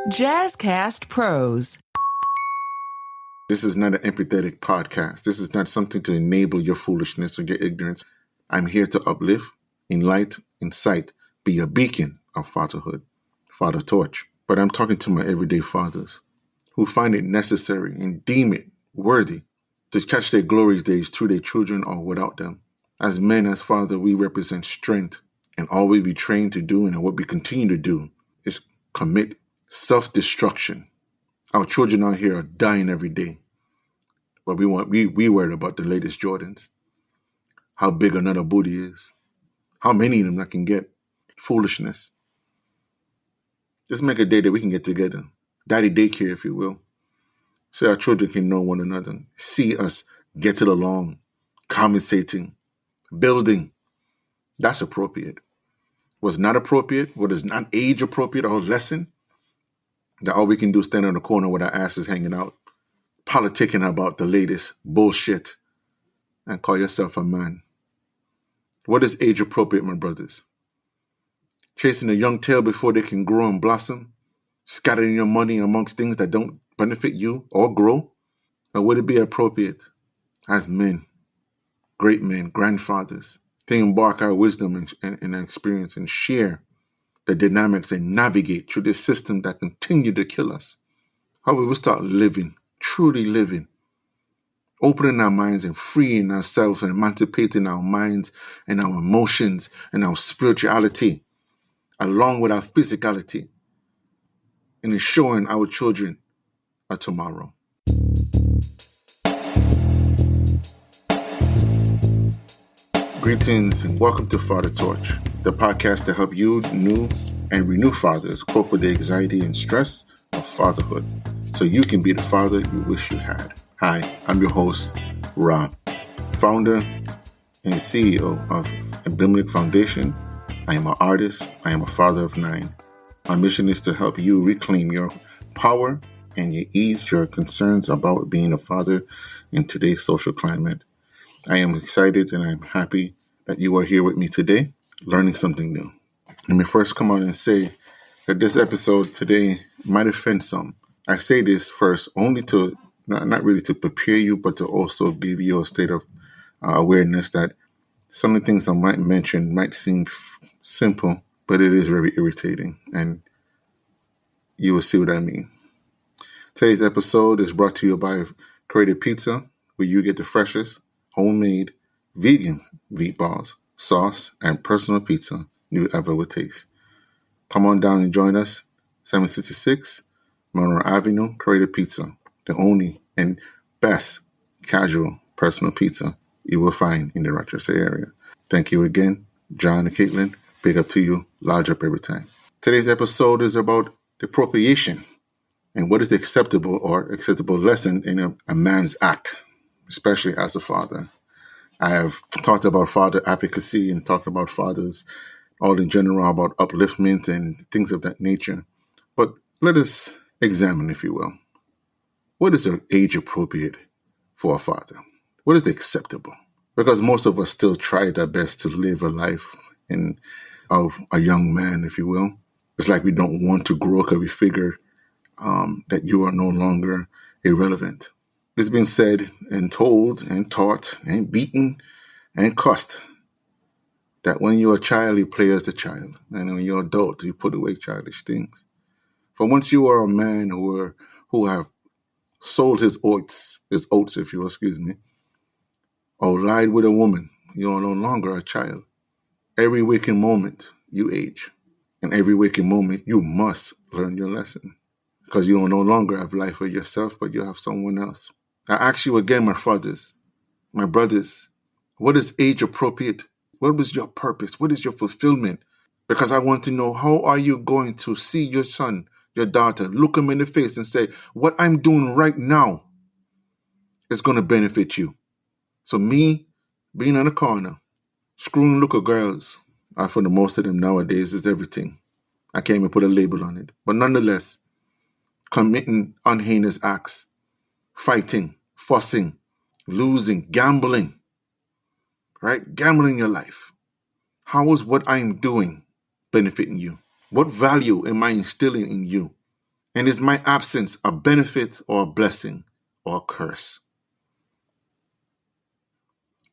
Jazzcast Pros. This is not an empathetic podcast. This is not something to enable your foolishness or your ignorance. I'm here to uplift, enlighten, incite, be a beacon of fatherhood, father torch. But I'm talking to my everyday fathers who find it necessary and deem it worthy to catch their glory days through their children or without them. As men, as father, we represent strength, and all we be trained to do and what we continue to do is commit self-destruction. Our children out here are dying every day. But we worried about the latest Jordans, how big another booty is, how many of them I can get. Foolishness. Just make a day that we can get together. Daddy daycare, if you will. So our children can know one another. See us getting along, conversating, building. That's appropriate. What's not appropriate, what is not age appropriate or lesson, that all we can do is stand on the corner with our asses hanging out, politicking about the latest bullshit, and call yourself a man. What is age appropriate, my brothers? Chasing a young tail before they can grow and blossom? Scattering your money amongst things that don't benefit you or grow? Or would it be appropriate as men, great men, grandfathers, to embark our wisdom and experience and share the dynamics and navigate through this system that continue to kill us? How we will start living, truly living, opening our minds and freeing ourselves and emancipating our minds and our emotions and our spirituality, along with our physicality, and ensuring our children a tomorrow. Greetings and welcome to Father Torch, the podcast to help you new and renew fathers cope with the anxiety and stress of fatherhood so you can be the father you wish you had. Hi, I'm your host, Ra, founder and CEO of Abandonment Foundation. I am an artist. I am a father of 9. My mission is to help you reclaim your power and ease your concerns about being a father in today's social climate. I am excited and I'm happy that you are here with me today, learning something new. Let me first come out and say that this episode today might offend some. I say this first only to, not really to prepare you, but to also give you a state of awareness that some of the things I might mention might seem simple, but it is very irritating, and you will see what I mean. Today's episode is brought to you by Creative Pizza, where you get the freshest, homemade, vegan meatballs, sauce, and personal pizza you ever would taste. Come on down and join us, 766 Monroe Avenue, Creative Pizza, the only and best casual personal pizza you will find in the Rochester area. Thank you again, John and Caitlin. Big up to you. Large up every time. Today's episode is about appropriation and what is acceptable or acceptable lesson in a man's act, especially as a father. I have talked about father advocacy and talked about fathers all in general, about upliftment and things of that nature. But let us examine, if you will, what is age appropriate for a father? What is acceptable? Because most of us still try our best to live a life of a young man, if you will. It's like we don't want to grow because we figure that you are no longer irrelevant. It's been said and told and taught and beaten and cussed that when you're a child, you play as a child. And when you're an adult, you put away childish things. For once you are a man who have sold his oats, if you will, or lied with a woman, you are no longer a child. Every waking moment, you age. And every waking moment, you must learn your lesson. Because you will no longer have life for yourself, but you have someone else. I ask you again, my fathers, my brothers, what is age appropriate? What was your purpose? What is your fulfillment? Because I want to know, how are you going to see your son, your daughter, look them in the face and say, what I'm doing right now is going to benefit you. So me being in a corner, screwing little girls, for the most of them nowadays, is everything. I can't even put a label on it. But nonetheless, committing unheinous acts, fighting, fussing, losing, gambling, right? Gambling your life. How is what I'm doing benefiting you? What value am I instilling in you? And is my absence a benefit or a blessing or a curse?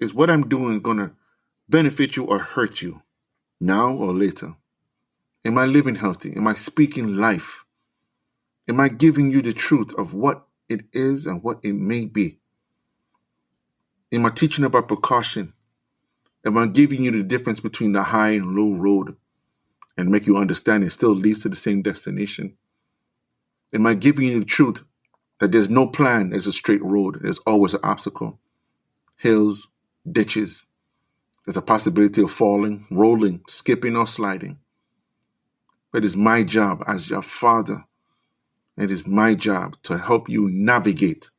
Is what I'm doing going to benefit you or hurt you now or later? Am I living healthy? Am I speaking life? Am I giving you the truth of what it is and what it may be? Am I teaching about precaution? Am I giving you the difference between the high and low road and make you understand it still leads to the same destination? Am I giving you the truth that there's no plan as a straight road? There's always an obstacle, hills, ditches. There's a possibility of falling, rolling, skipping, or sliding. But it's my job as your father. It is my job to help you navigate.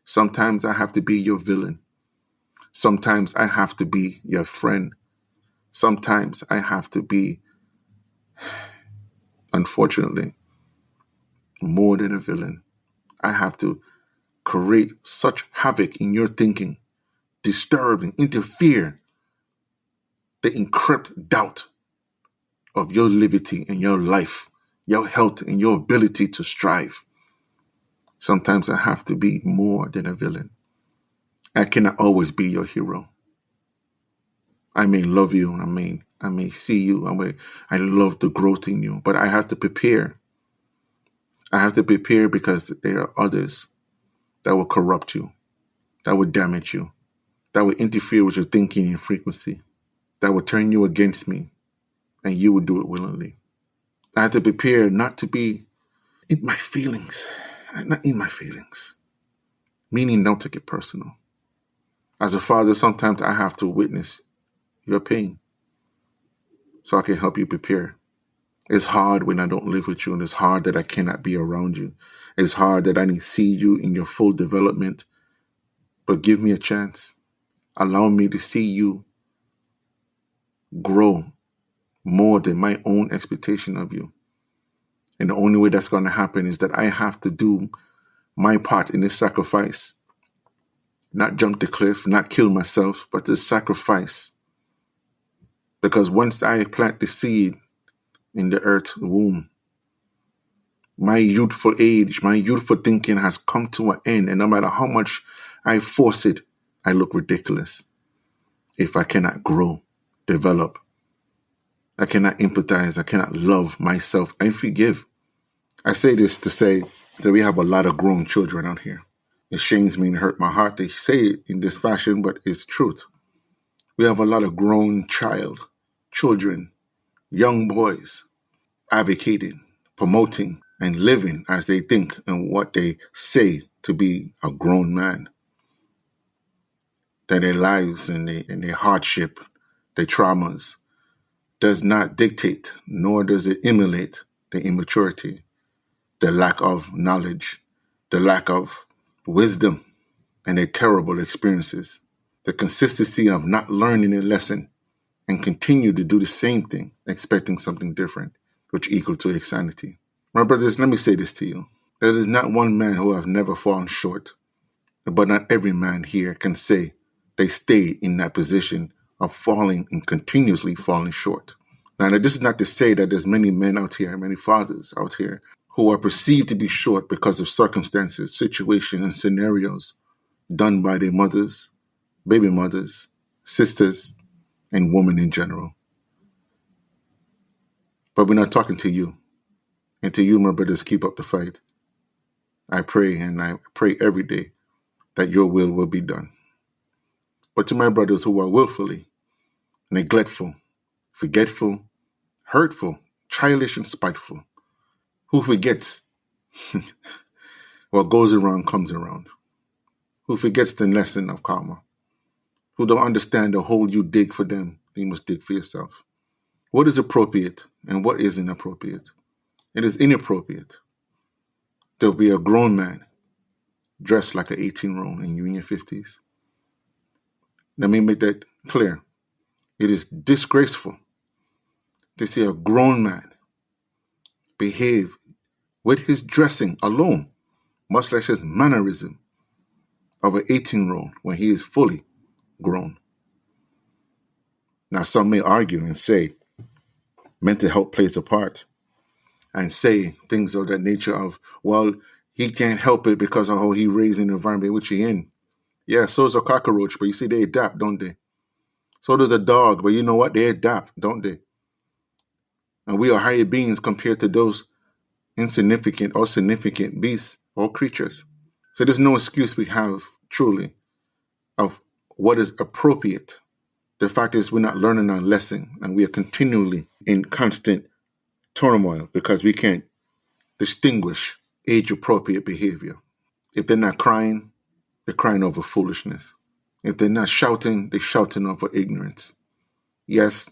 Sometimes I have to be your villain. Sometimes I have to be your friend. Sometimes I have to be, unfortunately, more than a villain. I have to create such havoc in your thinking, disturb and interfere, to encrypt doubt of your liberty and your life, your health and your ability to strive. Sometimes I have to be more than a villain. I cannot always be your hero. I may love you, I may see you, I love the growth in you, but I have to prepare. I have to prepare because there are others that will corrupt you, that will damage you, that will interfere with your thinking and frequency, that will turn you against me, and you will do it willingly. I have to prepare not to be in my feelings, not in my feelings, meaning don't take it personal. As a father, sometimes I have to witness your pain so I can help you prepare. It's hard when I don't live with you, and it's hard that I cannot be around you. It's hard that I didn't see you in your full development, but give me a chance. Allow me to see you grow more than my own expectation of you. And the only way that's going to happen is that I have to do my part in this sacrifice. Not jump the cliff, not kill myself, but to sacrifice. Because once I plant the seed in the earth womb, my youthful age, my youthful thinking has come to an end. And no matter how much I force it, I look ridiculous if I cannot grow, develop. I cannot empathize. I cannot love myself and forgive. I say this to say that we have a lot of grown children out here. It shames me and hurt my heart to say it in this fashion, but it's truth. We have a lot of grown children, young boys, advocating, promoting, and living as they think and what they say to be a grown man. That their lives and their hardship, their traumas, does not dictate, nor does it emulate the immaturity, the lack of knowledge, the lack of wisdom, and their terrible experiences. The consistency of not learning a lesson and continue to do the same thing, expecting something different, which equal to insanity. My brothers, let me say this to you. There is not one man who have never fallen short, but not every man here can say they stay in that position of falling and continuously falling short. Now, this is not to say that there's many men out here, many fathers out here, who are perceived to be short because of circumstances, situations, and scenarios done by their mothers, baby mothers, sisters, and women in general. But we're not talking to you. And to you, my brothers, keep up the fight. I pray, and I pray every day that your will be done. But to my brothers who are willfully neglectful, forgetful, hurtful, childish, and spiteful, who forgets what goes around comes around, who forgets the lesson of karma, who don't understand the hole you dig for them, you must dig for yourself. What is appropriate and what is inappropriate? It is inappropriate to be a grown man dressed like an 18-year-old and you in your 50s. Let me make that clear. It is disgraceful to see a grown man behave with his dressing alone, much like his mannerism of an 18-year-old when he is fully grown. Now, some may argue and say mental health plays a part. and say things of that nature of, well, he can't help it because of how he raised in the environment which he in. Yeah, so is a cockroach, but you see they adapt, don't they? So does a dog, but you know what? They adapt, don't they? And we are higher beings compared to those insignificant or significant beasts or creatures. So there's no excuse we have, truly, of what is appropriate. The fact is we're not learning our lesson, and we are continually in constant turmoil because we can't distinguish age-appropriate behavior. If they're not crying, they're crying over foolishness. If they're not shouting, they're shouting over ignorance. Yes,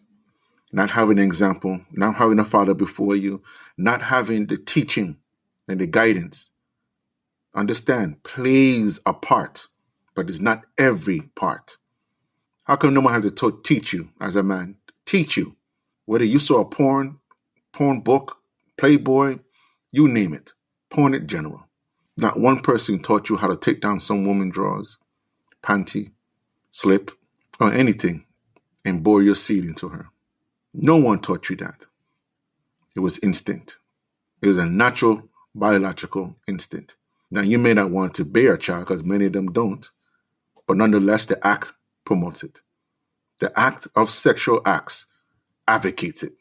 not having an example, not having a father before you, not having the teaching and the guidance. Understand, plays a part, but it's not every part. How come no one has to teach you as a man? Teach you. Whether you saw a porn book, Playboy, you name it. Porn in general. Not one person taught you how to take down some woman's drawers, panty, slip, or anything and bore your seed into her. No one taught you that. It was instinct. It was a natural, biological instinct. Now, you may not want to bear a child because many of them don't, but nonetheless, the act promotes it. The act of sexual acts advocates it.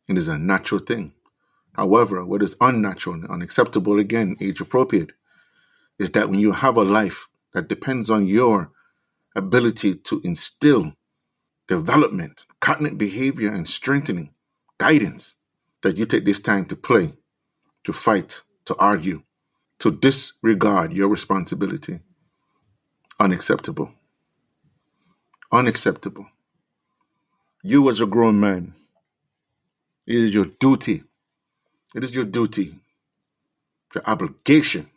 It is a natural thing. However, what is unnatural and unacceptable, again, age appropriate, is that when you have a life that depends on your ability to instill development, cognitive behavior, and strengthening, guidance, that you take this time to play, to fight, to argue, to disregard your responsibility. Unacceptable. Unacceptable. You as a grown man, it is your duty. It is your duty, your obligation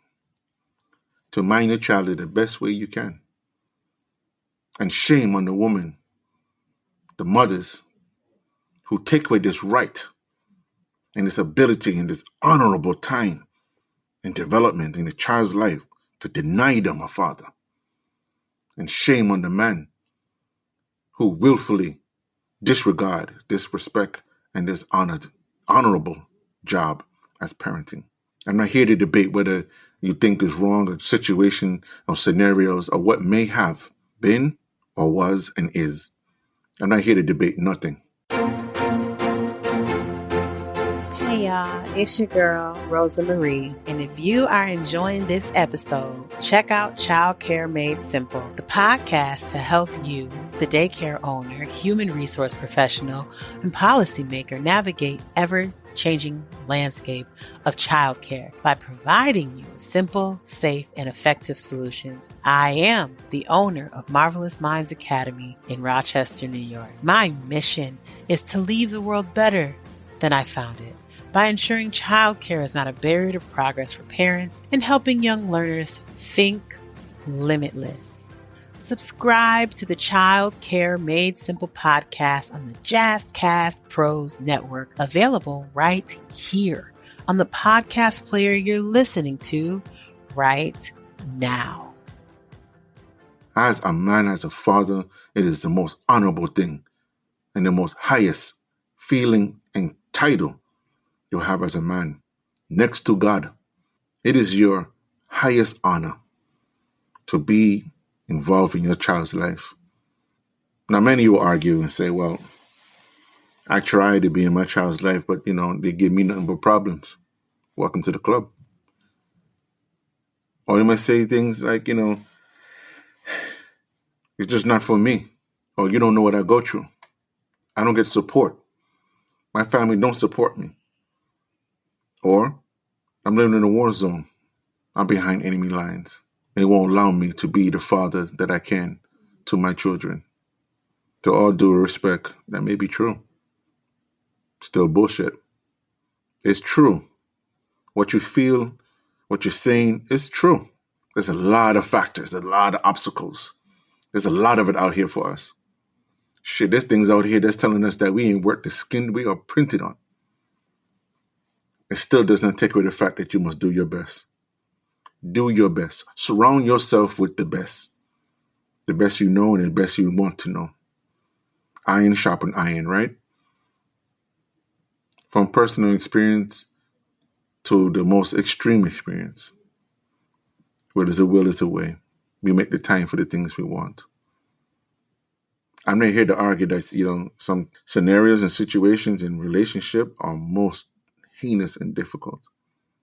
to mind your child in the best way you can. And shame on the woman, the mothers, who take away this right and this ability and this honorable time and development in the child's life to deny them a father. And shame on the man who willfully disregard, disrespect, and this honorable job as parenting. I'm not here to debate whether you think is wrong or situation or scenarios or what may have been or was and is. I'm not here to debate nothing. Hey y'all, it's your girl, Rosa Marie. And if you are enjoying this episode, check out Child Care Made Simple, the podcast to help you, the daycare owner, human resource professional, and policymaker navigate ever-changing landscape of childcare by providing you simple, safe, and effective solutions. I am the owner of Marvelous Minds Academy in Rochester, New York. My mission is to leave the world better than I found it, by ensuring childcare is not a barrier to progress for parents and helping young learners think limitless. Subscribe to the Child Care Made Simple podcast on the Jazzcast Pros Network, available right here on the podcast player you're listening to right now. As a man, as a father, it is the most honorable thing and the most highest feeling and title you'll have as a man next to God. It is your highest honor to be involved in your child's life. Now, many will argue and say, well, I try to be in my child's life, but, they give me nothing but problems. Welcome to the club. Or you might say things like, it's just not for me. Or you don't know what I go through. I don't get support. My family don't support me. Or I'm living in a war zone. I'm behind enemy lines. They won't allow me to be the father that I can to my children. To all due respect, that may be true. Still bullshit. It's true. What you feel, what you're saying is true. There's a lot of factors, a lot of obstacles. There's a lot of it out here for us. Shit, there's things out here that's telling us that we ain't worth the skin we are printed on. It still doesn't take away the fact that you must do your best. Do your best. Surround yourself with the best. The best you know and the best you want to know. Iron sharpen iron, right? From personal experience, to the most extreme experience. Where there's a will, there's a way. We make the time for the things we want. I'm not here to argue that, some scenarios and situations in relationship are most heinous and difficult.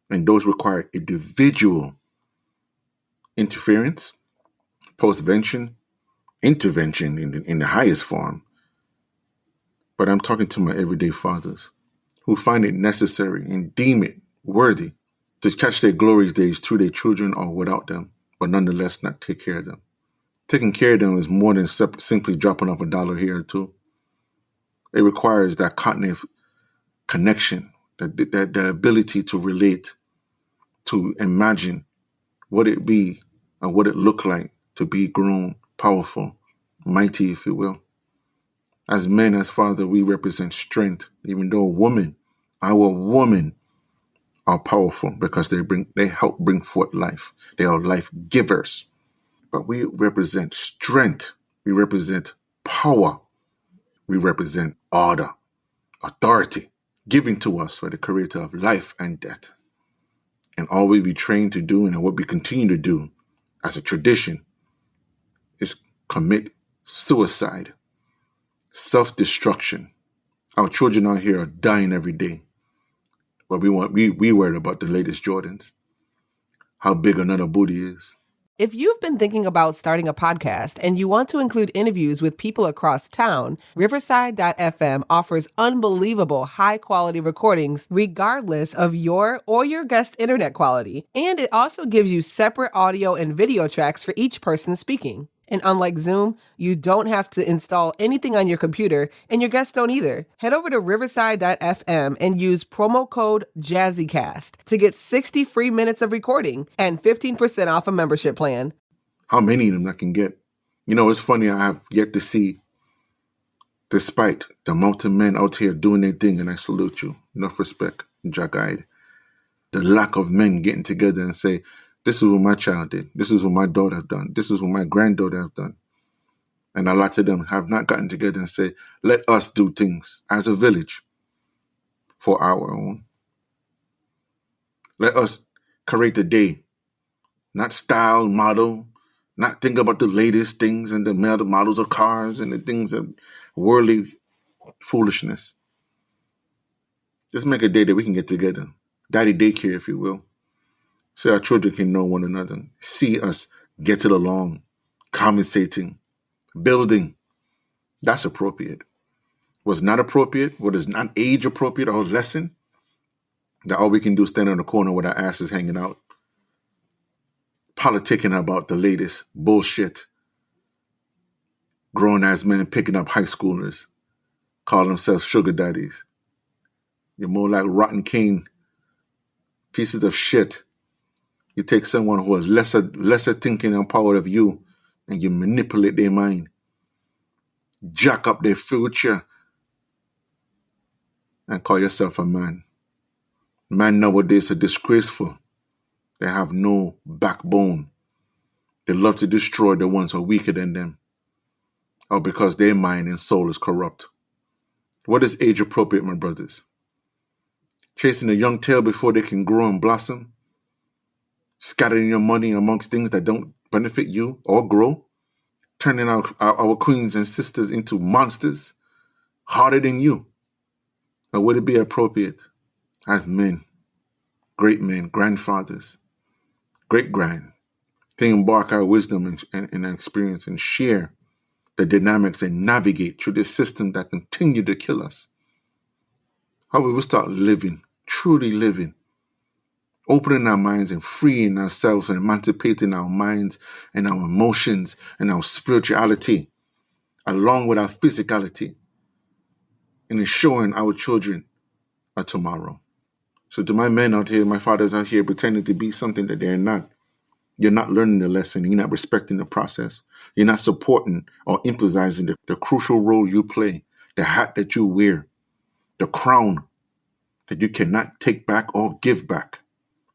And those require individual interference, postvention, intervention in the highest form. But I'm talking to my everyday fathers who find it necessary and deem it worthy to catch their glory days through their children or without them, but nonetheless not take care of them. Taking care of them is more than simply dropping off $1 here or two. It requires that cognitive connection, the ability to relate, to imagine what it be and what it look like to be grown, powerful, mighty, if you will. As men, as father, we represent strength, even though our women are powerful because they help bring forth life. They are life givers. But we represent strength. We represent power. We represent order, authority, given to us by the creator of life and death. And all we be trained to do and what we continue to do as a tradition is commit suicide, self-destruction. Our children out here are dying every day. But we worried about the latest Jordans, how big another booty is. If you've been thinking about starting a podcast and you want to include interviews with people across town, Riverside.fm offers unbelievable high-quality recordings regardless of your or your guest internet quality. And it also gives you separate audio and video tracks for each person speaking. And unlike Zoom, you don't have to install anything on your computer, and your guests don't either. Head over to Riverside.fm and use promo code JazzyCast to get 60 free minutes of recording and 15% off a membership plan. How many of them I can get? It's funny, I have yet to see, despite the amount of men out here doing their thing, and I salute you, enough respect, Jack-eyed, the lack of men getting together and say, this is what my child did. This is what my daughter have done. This is what my granddaughter have done. And a lot of them have not gotten together and say, let us do things as a village for our own. Let us create a day, not style, model, not think about the latest things and the models of cars and the things of worldly foolishness. Just make a day that we can get together. Daddy daycare, if you will. So our children can know one another, see us getting along, conversating, building. That's appropriate. What's not appropriate, what is not age appropriate or lesson, that all we can do is stand in the corner with our asses hanging out, politicking about the latest bullshit. Grown-ass men picking up high schoolers, call themselves sugar daddies. You're more like rotten cane, pieces of shit. You take someone who has lesser thinking and power of you, and you manipulate their mind, jack up their future, and call yourself a man. Men nowadays are disgraceful. They have no backbone. They love to destroy the ones who are weaker than them, or because their mind and soul is corrupt. What is age appropriate, my brothers? Chasing a young tail before they can grow and blossom? Scattering your money amongst things that don't benefit you or grow? Turning our queens and sisters into monsters harder than you? Or would it be appropriate as men, great men, grandfathers, great-grand, to embark our wisdom and experience and share the dynamics and navigate through this system that continue to kill us? How we will start living, truly living, opening our minds and freeing ourselves and emancipating our minds and our emotions and our spirituality along with our physicality and ensuring our children a tomorrow. So to my men out here, my fathers out here pretending to be something that they're not, you're not learning the lesson. You're not respecting the process. You're not supporting or emphasizing the crucial role you play, the hat that you wear, the crown that you cannot take back or give back.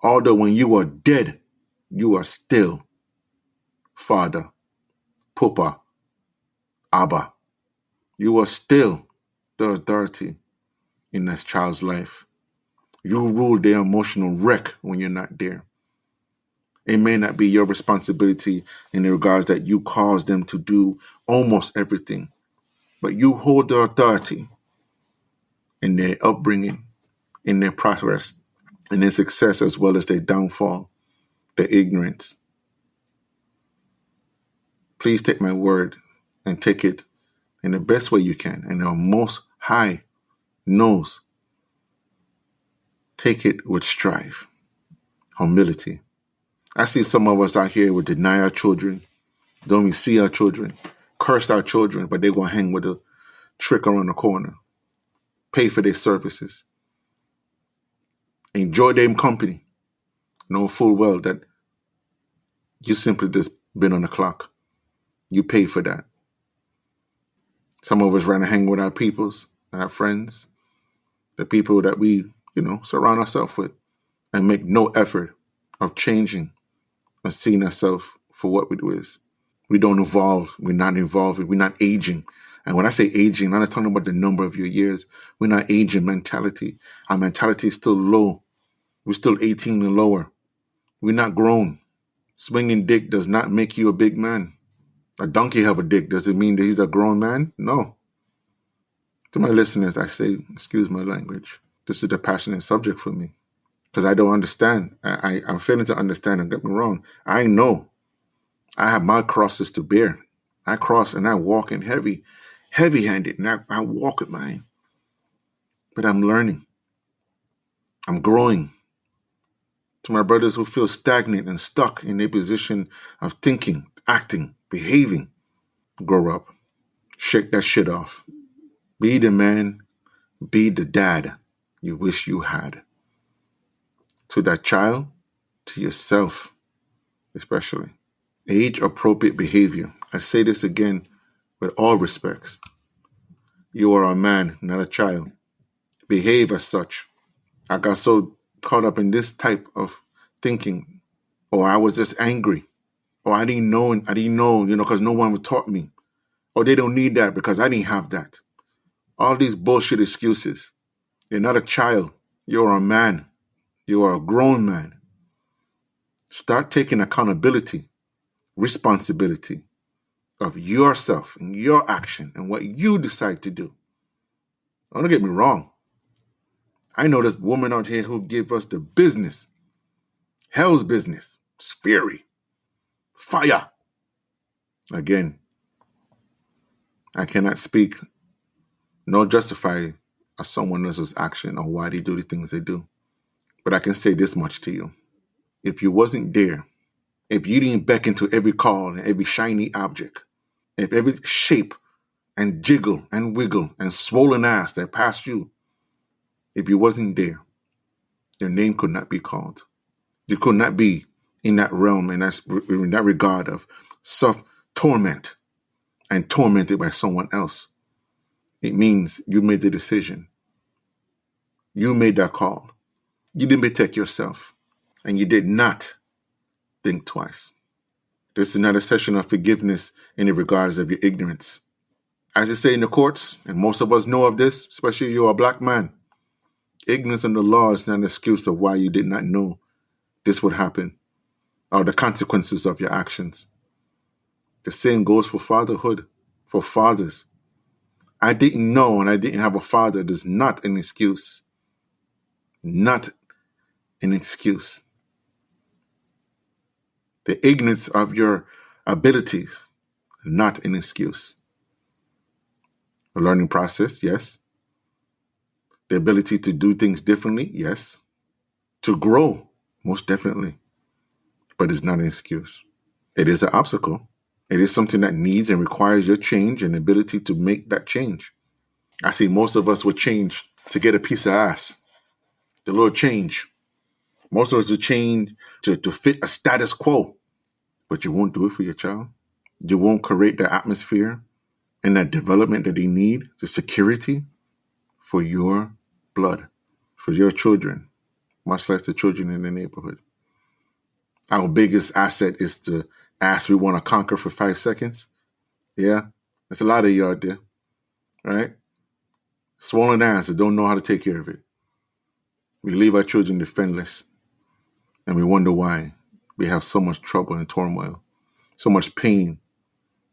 Although when you are dead, you are still Father, Papa, Abba. You are still the authority in that child's life. You rule their emotional wreck when you're not there. It may not be your responsibility in the regards that you cause them to do almost everything, but you hold the authority in their upbringing, in their progress, in their success, as well as their downfall, their ignorance. Please take my word and take it in the best way you can. And the Most High knows. Take it with strive, humility. I see some of us out here would deny our children, don't even see our children, curse our children, but they're going to hang with a trick around the corner, pay for their services, enjoy their company, know full well that you simply just been on the clock. You pay for that. Some of us rather hang with our peoples, our friends, the people that we, surround ourselves with, and make no effort of changing or seeing ourselves for what we do is. We don't evolve. We're not evolving. We're not aging. And when I say aging, I'm not talking about the number of your years. We're not aging mentality. Our mentality is still low. We're still 18 and lower. We're not grown. Swinging dick does not make you a big man. A donkey have a dick. Does it mean that he's a grown man? No. To my listeners, I say, excuse my language. This is a passionate subject for me because I don't understand. I'm failing to understand. Don't get me wrong. I know I have my crosses to bear. I cross and I walk in heavy-handed, and I walk with mine. But I'm learning. I'm growing. To my brothers who feel stagnant and stuck in their position of thinking, acting, behaving, grow up. Shake that shit off. Be the man, be the dad you wish you had. To that child, to yourself, especially. Age-appropriate behavior. I say this again with all respects. You are a man, not a child. Behave as such. I got so caught up in this type of thinking, or I was just angry, or I didn't know, because no one would taught me, or they don't need that because I didn't have that. All these bullshit excuses. You're not a child. You're a man. You are a grown man. Start taking accountability, responsibility of yourself and your action and what you decide to do. Don't get me wrong. I know this woman out here who give us the business. Hell's business. It's fury. Fire. Again, I cannot speak nor justify someone else's action or why they do the things they do. But I can say this much to you. If you wasn't there, if you didn't beckon to every call and every shiny object, if every shape and jiggle and wiggle and swollen ass that passed you, if you wasn't there, your name could not be called. You could not be in that realm and in that regard of self-torment and tormented by someone else. It means you made the decision. You made that call. You didn't protect yourself. And you did not think twice. This is not a session of forgiveness in the regards of your ignorance. As you say in the courts, and most of us know of this, especially you're a black man, ignorance of the law is not an excuse of why you did not know this would happen or the consequences of your actions. The same goes for fatherhood, for fathers. I didn't know and I didn't have a father is not an excuse. Not an excuse. The ignorance of your abilities, not an excuse. A learning process, yes. The ability to do things differently, yes. To grow, most definitely. But it's not an excuse. It is an obstacle. It is something that needs and requires your change and ability to make that change. I see most of us would change to get a piece of ass. The little change. Most of us would change to fit a status quo. But you won't do it for your child. You won't create the atmosphere and that development that they need, the security for your blood, for your children, much less the children in the neighborhood. Our biggest asset is the ass we want to conquer for 5 seconds. Yeah, there's a lot of you out there, right? Swollen ass that don't know how to take care of it. We leave our children defenseless, and we wonder why we have so much trouble and turmoil, so much pain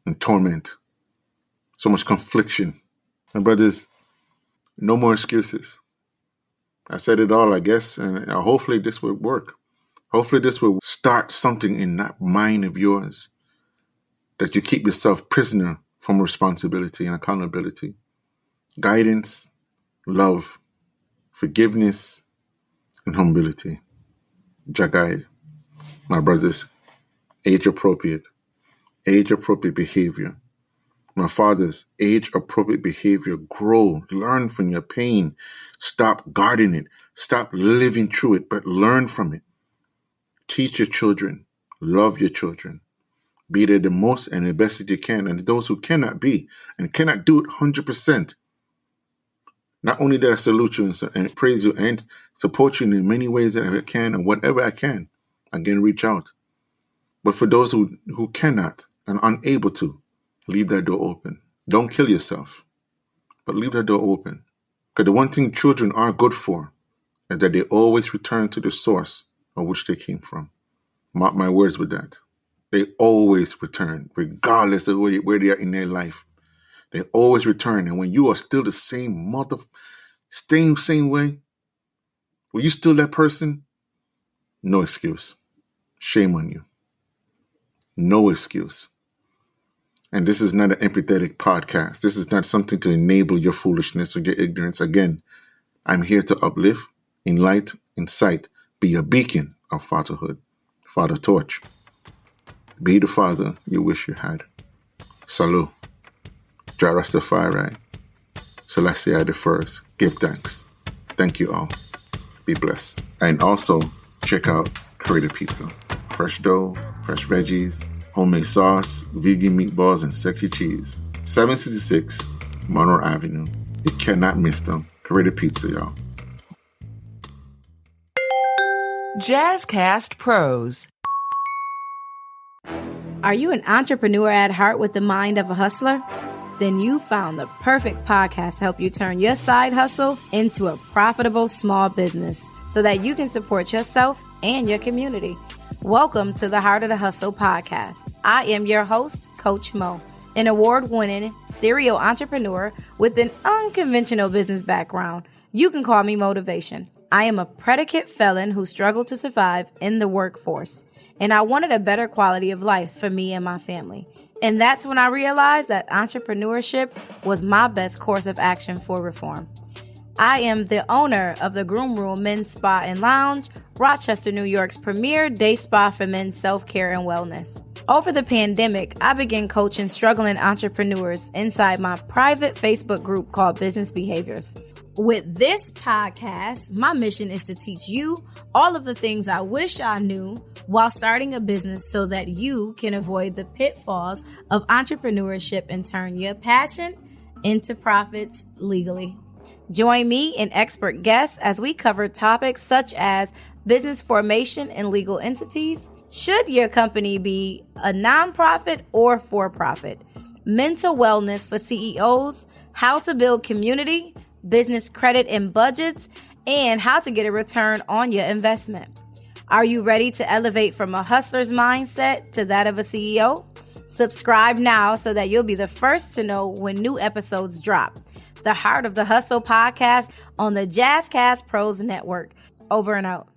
and torment, so much confliction. And brothers, no more excuses. I said it all, I guess, and hopefully this will work. Hopefully this will start something in that mind of yours, that you keep yourself prisoner from responsibility and accountability. Guidance, love, forgiveness, and humility. Jah guide, my brothers, age-appropriate behavior. My fathers, age-appropriate behavior. Grow, learn from your pain. Stop guarding it. Stop living through it, but learn from it. Teach your children. Love your children. Be there the most and the best that you can. And those who cannot be and cannot do it 100%, not only that I salute you and praise you and support you in many ways that I can and whatever I can, again, reach out. But for those who cannot and unable to, leave that door open. Don't kill yourself, but leave that door open. Because the one thing children are good for is that they always return to the source of which they came from. Mark my words with that. They always return, regardless of where they are in their life. They always return. And when you are still the same same way, when you still that person, no excuse. Shame on you. No excuse. And this is not an empathetic podcast. This is not something to enable your foolishness or your ignorance. Again, I'm here to uplift, enlighten, incite, be a beacon of fatherhood, father torch. Be the father you wish you had. Salut. Jah Rastafari. Selassie the First. Give thanks. Thank you all. Be blessed. And also, check out Creative Pizza. Fresh dough, fresh veggies, homemade sauce, vegan meatballs, and sexy cheese. 766 Monroe Avenue. You cannot miss them. Creative Pizza, y'all. Jazzcast Pros. Are you an entrepreneur at heart with the mind of a hustler? Then you found the perfect podcast to help you turn your side hustle into a profitable small business so that you can support yourself and your community. Welcome to the Heart of the Hustle podcast. I am your host, Coach Mo, an award-winning serial entrepreneur with an unconventional business background. You can call me Motivation. I am a predicate felon who struggled to survive in the workforce, and I wanted a better quality of life for me and my family. And that's when I realized that entrepreneurship was my best course of action for reform. I am the owner of the Groom Room Men's Spa and Lounge, Rochester, New York's premier day spa for men's self-care and wellness. Over the pandemic, I began coaching struggling entrepreneurs inside my private Facebook group called Business Behaviors. With this podcast, my mission is to teach you all of the things I wish I knew while starting a business so that you can avoid the pitfalls of entrepreneurship and turn your passion into profits legally. Join me and expert guests as we cover topics such as business formation and legal entities. Should your company be a nonprofit or for-profit? Mental wellness for CEOs, how to build community, business credit and budgets, and how to get a return on your investment. Are you ready to elevate from a hustler's mindset to that of a CEO? Subscribe now so that you'll be the first to know when new episodes drop. The Heart of the Hustle podcast on the Jazzcast Pros Network. Over and out.